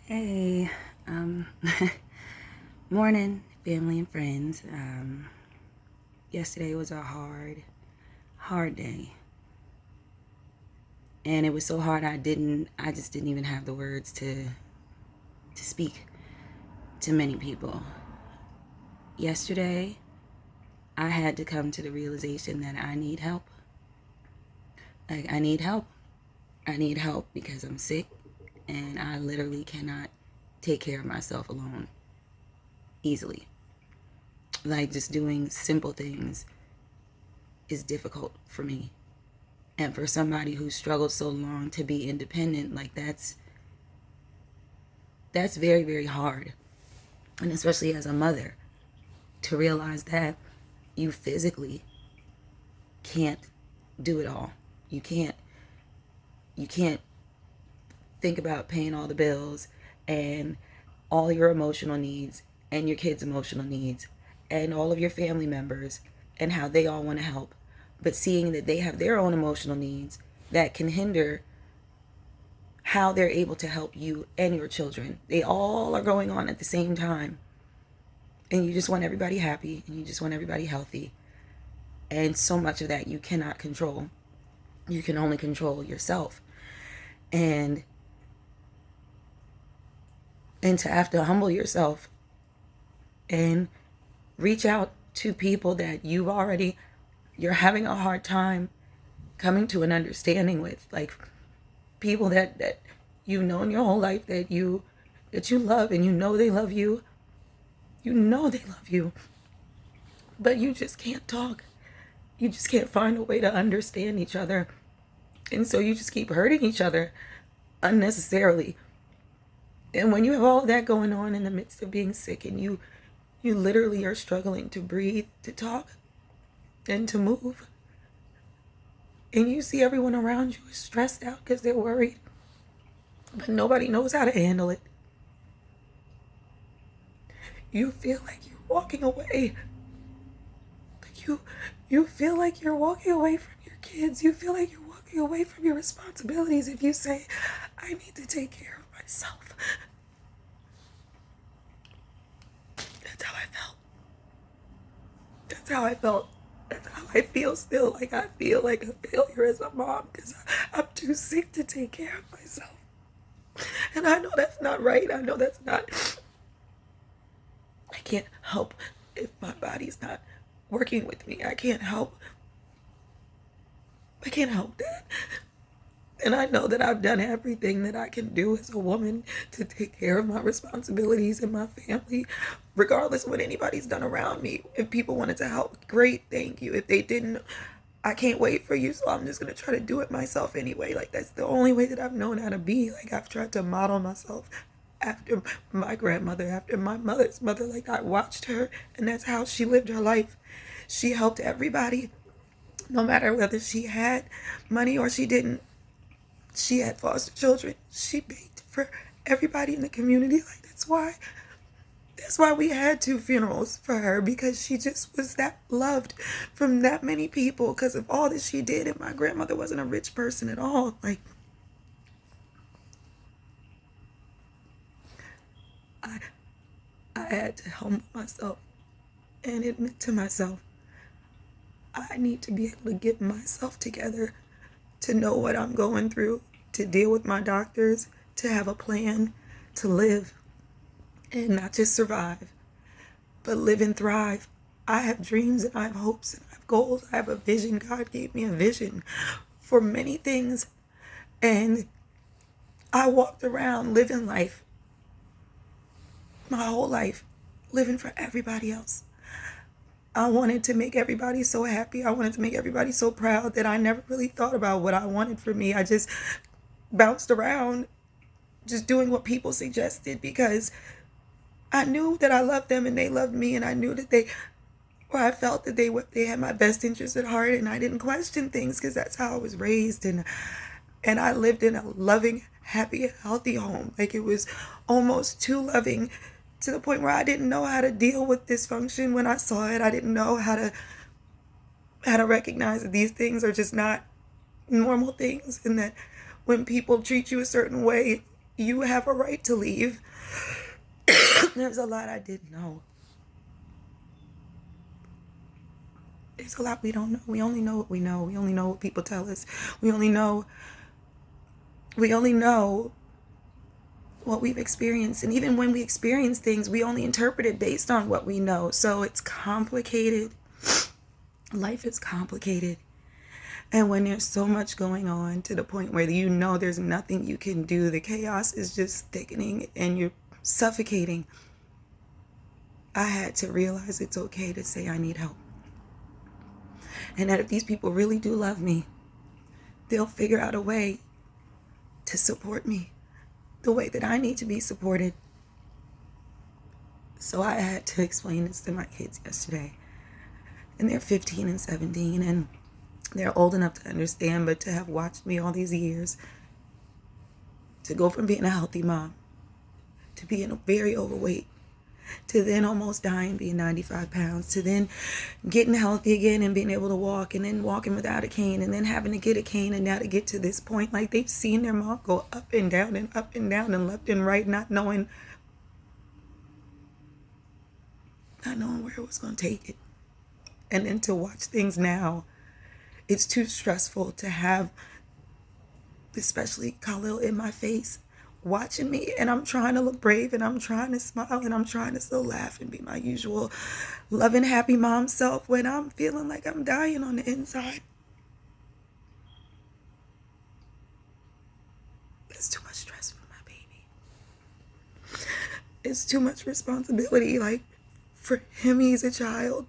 Hey, um, morning, family and friends. Yesterday was a hard day, and it was so hard I just didn't even have the words to speak to many people. Yesterday, I had to come to the realization that I need help. Like I need help. I need help because I'm sick, and I literally cannot take care of myself alone easily. Like just doing simple things is difficult for me. And for somebody who struggled so long to be independent, like that's very, very hard. And especially as a mother, to realize that you physically can't do it all. You can't you can't think about paying all the bills and all your emotional needs and your kids' emotional needs and all of your family members and how they all want to help. But seeing that they have their own emotional needs that can hinder how they're able to help you and your children. They all are going on at the same time. And you just want everybody happy and you just want everybody healthy. And so much of that you cannot control. You can only control yourself. And to have to humble yourself and reach out to people that you're having a hard time coming to an understanding with, like people that you've known your whole life, that you love, and they love you. You know they love you, but you just can't talk. You just can't find a way to understand each other. And so you just keep hurting each other unnecessarily. And when you have all of that going on in the midst of being sick, and you literally are struggling to breathe, to talk, and to move, and you see everyone around you is stressed out because they're worried, but nobody knows how to handle it. You feel like you're walking away. You feel like you're walking away from your kids. You feel like you're walking away from your responsibilities if you say, I need to take care of myself. That's how I felt. That's how I felt. That's how I feel still. Like I feel like a failure as a mom because I'm too sick to take care of myself. And I know that's not right. I know that's not. I can't help if my body's not working with me. I can't help that. And I know that I've done everything that I can do as a woman to take care of my responsibilities and my family, regardless of what anybody's done around me. If people wanted to help, great, thank you. If they didn't, I can't wait for you, so I'm just going to try to do it myself anyway. Like, that's the only way that I've known how to be. Like, I've tried to model myself after my grandmother, after my mother's mother. Like, I watched her, and that's how she lived her life. She helped everybody, no matter whether she had money or she didn't. She had foster children. She baked for everybody in the community. Like, that's why we had 2 funerals for her, because she just was that loved from that many people because of all that she did. And my grandmother wasn't a rich person at all. Like, I had to humble myself and admit to myself, I need to be able to get myself together to know what I'm going through, to deal with my doctors, to have a plan, to live and not just survive, but live and thrive. I have dreams and I have hopes and I have goals. I have a vision. God gave me a vision for many things. And I walked around living life, my whole life, living for everybody else. I wanted to make everybody so happy. I wanted to make everybody so proud that I never really thought about what I wanted for me. I just bounced around just doing what people suggested because I knew that I loved them and they loved me, and I knew that I felt that they had my best interest at heart, and I didn't question things because that's how I was raised, and I lived in a loving, happy, healthy home. Like, it was almost too loving to the point where I didn't know how to deal with dysfunction when I saw it. I didn't know how to recognize that these things are just not normal things, and that when people treat you a certain way, You have a right to leave. There's a lot I didn't know. There's a lot we don't know. We only know what we know. We only know what people tell us. We only know what we've experienced. And even when we experience things, we only interpret it based on what we know. So it's complicated. Life is complicated. And when there's so much going on to the point where you know there's nothing you can do, the chaos is just thickening and you're suffocating, I had to realize it's okay to say I need help. And that if these people really do love me, they'll figure out a way to support me the way that I need to be supported. So I had to explain this to my kids yesterday. And they're 15 and 17, and they're old enough to understand, but to have watched me all these years, to go from being a healthy mom, to being very overweight, to then almost dying, being 95 pounds, to then getting healthy again and being able to walk, and then walking without a cane, and then having to get a cane, and now to get to this point, like they've seen their mom go up and down and up and down and left and right, not knowing where it was going to take it. And then to watch things now, it's too stressful to have, especially Khalil in my face, watching me, and I'm trying to look brave, and I'm trying to smile, and I'm trying to still laugh and be my usual loving, happy mom self when I'm feeling like I'm dying on the inside. It's too much stress for my baby. It's too much responsibility. Like, for him, he's a child.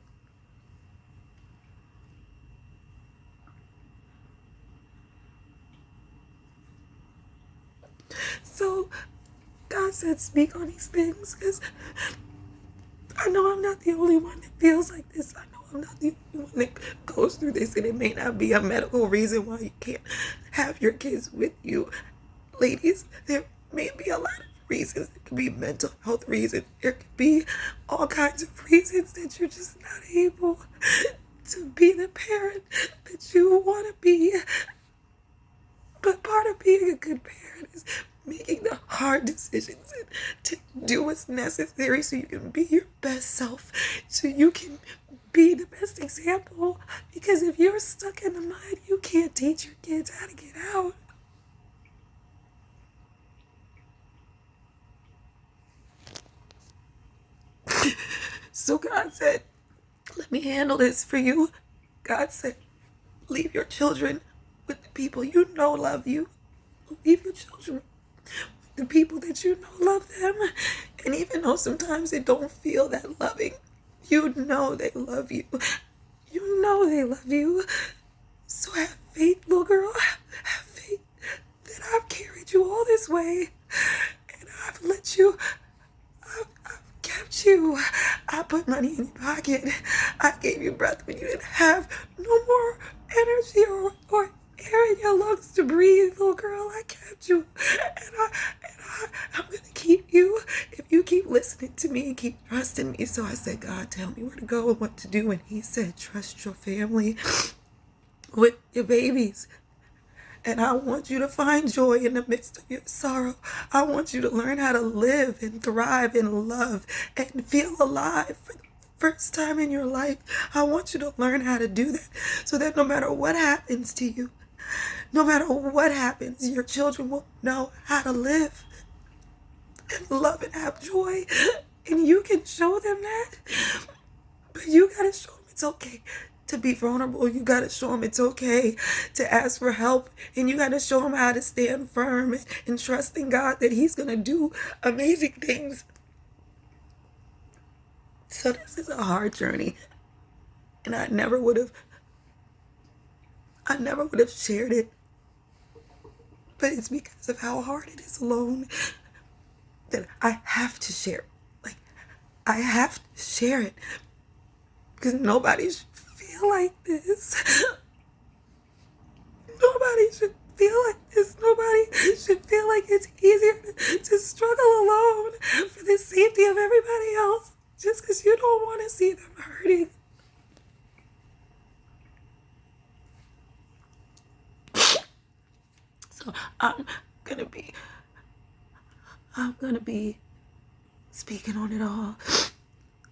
So God said, speak on these things, because I know I'm not the only one that feels like this. I know I'm not the only one that goes through this, and it may not be a medical reason why you can't have your kids with you. Ladies, there may be a lot of reasons. It could be mental health reasons. There could be all kinds of reasons that you're just not able to be the parent that you want to be. But part of being a good parent is making the hard decisions and to do what's necessary so you can be your best self, so you can be the best example. Because if you're stuck in the mud, you can't teach your kids how to get out. So God said, let me handle this for you. God said, leave your children with the people you know love you. Leave your children with the people that you know love them. And even though sometimes they don't feel that loving, you know they love you. You know they love you. So have faith, little girl. Have faith that I've carried you all this way. And I've let you, I've kept you. I put money in your pocket. I gave you breath when you didn't have no more energy or air in your lungs to breathe, little girl. I kept you. And I'm going to keep you if you keep listening to me and keep trusting me. So I said, God, tell me where to go and what to do. And he said, trust your family with your babies. And I want you to find joy in the midst of your sorrow. I want you to learn how to live and thrive and love and feel alive for the first time in your life. I want you to learn how to do that so that no matter what happens to you, no matter what happens, your children will know how to live and love and have joy. And you can show them that. But you gotta show them it's okay to be vulnerable. You gotta show them it's okay to ask for help. And you gotta show them how to stand firm and trust in God that he's gonna do amazing things. So this is a hard journey. And I never would have shared it. But it's because of how hard it is alone that I have to share it. Like, I have to share it. Because nobody should feel like this. Nobody should feel like this. Nobody should feel like it's easier to struggle alone for the safety of everybody else just because you don't want to see them hurting. So I'm going to be I'm going to be speaking on it all.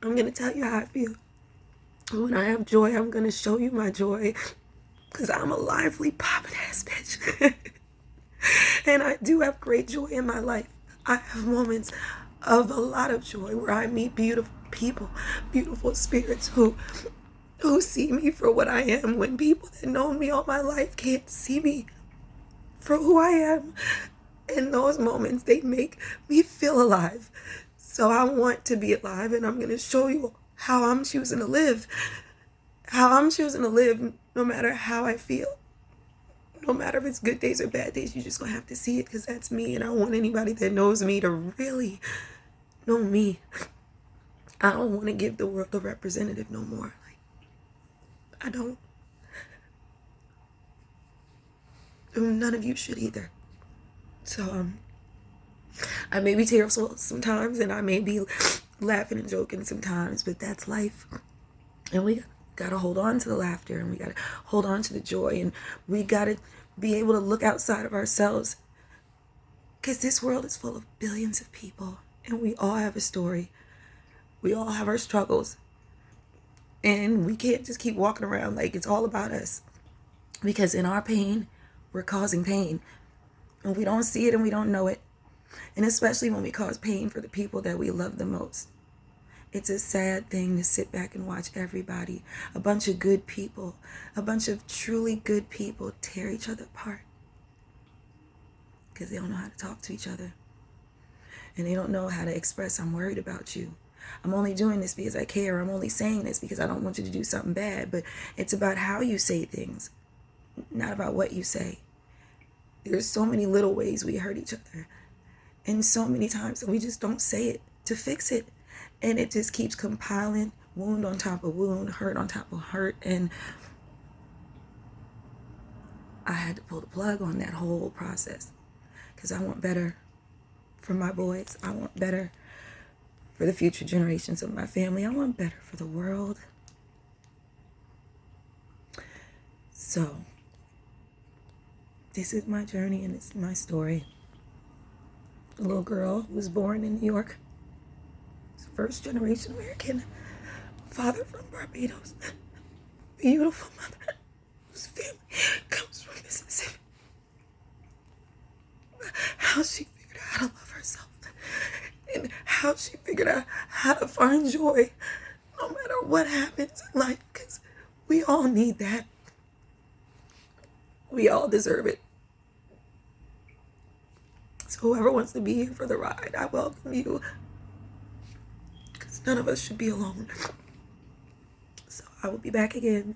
I'm going to tell you how I feel. When I have joy, I'm going to show you my joy. Because I'm a lively, poppin' ass bitch. And I do have great joy in my life. I have moments of a lot of joy where I meet beautiful people, beautiful spirits who see me for what I am, when people that know me all my life can't see me for who I am. In those moments, they make me feel alive. So I want to be alive, and I'm going to show you how I'm choosing to live. How I'm choosing to live, no matter how I feel. No matter if it's good days or bad days, you're just going to have to see it, because that's me. And I want anybody that knows me to really know me. I don't want to give the world a representative no more. I don't. None of you should either. So, I may be tearful sometimes, and I may be laughing and joking sometimes, but that's life. And we got to hold on to the laughter, and we got to hold on to the joy, and we got to be able to look outside of ourselves, because this world is full of billions of people, and we all have a story. We all have our struggles, and we can't just keep walking around like it's all about us, because in our pain, we're causing pain, and we don't see it and we don't know it. And especially when we cause pain for the people that we love the most. It's a sad thing to sit back and watch everybody, a bunch of good people, a bunch of truly good people, tear each other apart. Because they don't know how to talk to each other. And they don't know how to express, I'm worried about you. I'm only doing this because I care. I'm only saying this because I don't want you to do something bad. But it's about how you say things, not about what you say. There's so many little ways we hurt each other. And so many times we just don't say it to fix it. And it just keeps compiling, wound on top of wound, hurt on top of hurt. And I had to pull the plug on that whole process, because I want better for my boys. I want better for the future generations of my family. I want better for the world. So, this is my journey, and this is my story. A little girl who was born in New York. First generation American. Father from Barbados. Beautiful mother whose family comes from Mississippi. How she figured out how to love herself. And how she figured out how to find joy no matter what happens in life. Because we all need that. We all deserve it. So whoever wants to be here for the ride, I welcome you. Because none of us should be alone. So I will be back again.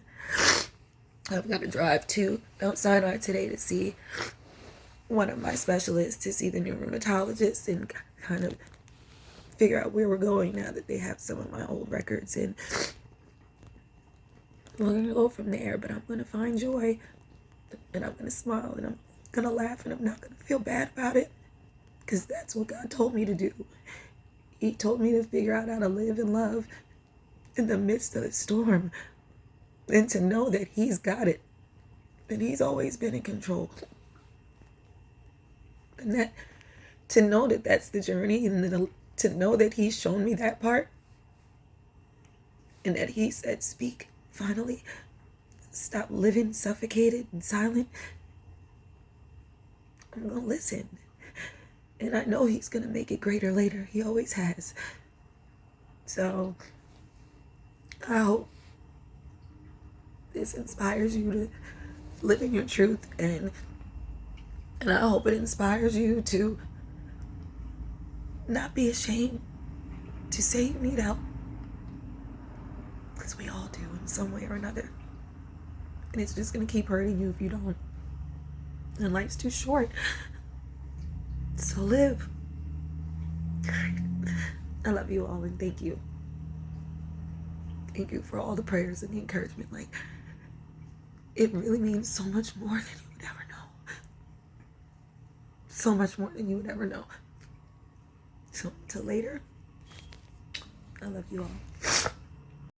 I've got to drive to Mount Sinai today to see one of my specialists, to see the new rheumatologist, and kind of figure out where we're going now that they have some of my old records. And we're going to go from there, but I'm going to find joy, and I'm going to smile, and I'm going to laugh, and I'm not going to feel bad about it, because that's what God told me to do. He told me to figure out how to live and love in the midst of the storm, and to know that He's got it, and He's always been in control. And that, to know that that's the journey, and to know that He's shown me that part, and that He said, speak, finally. Stop living suffocated and silent. I'm going to listen. And I know He's going to make it greater later. He always has. So I hope this inspires you to live in your truth. And I hope it inspires you to not be ashamed to say you need help. Because we all do in some way or another. And it's just going to keep hurting you if you don't. And life's too short. So live. I love you all, and thank you. Thank you for all the prayers and the encouragement. Like, it really means so much more than you would ever know. So much more than you would ever know. So, till later, I love you all.